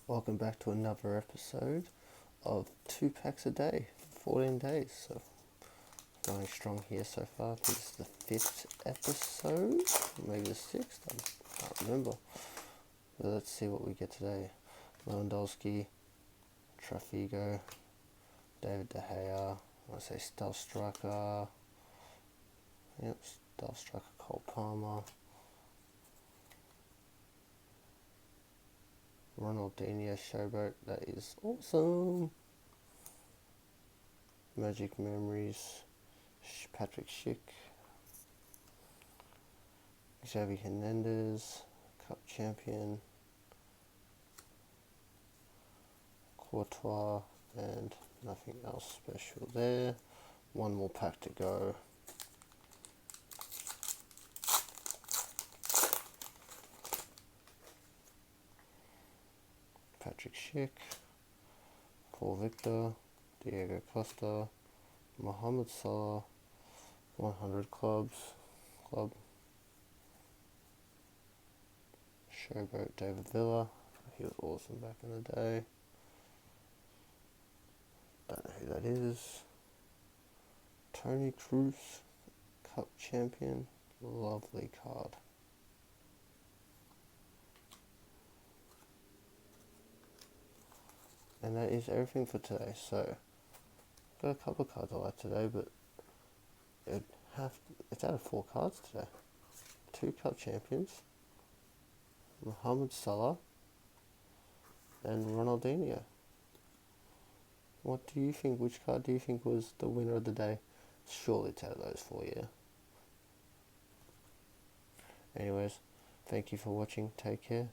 Welcome back to another episode of 2 packs a day, 14 days. So, going strong here so far. This is the 5th episode, maybe the 6th, I can't remember. But let's see what we get today. Lewandowski, Trafigo, David De Gea, I want to say Star Striker, Star Striker, Cole Palmer, Ronaldinho Showboat, that is awesome. Magic Memories, Patrick Schick, Xavi Hernandez, Cup Champion, Courtois, and nothing else special there. One more pack to go. Patrick Schick, Paul Victor, Diego Costa, Mohamed Salah, 100 Club, Showboat David Villa, he was awesome back in the day. Don't know who that is. Tony Cruz, Cup Champion, lovely card. And that is everything for today. So, got a couple of cards I like today, but it's out of 4 cards today. 2 Cup Champions, Mohamed Salah, and Ronaldinho. What do you think? Which card do you think was the winner of the day? Surely it's out of those 4, yeah. Anyways, thank you for watching. Take care.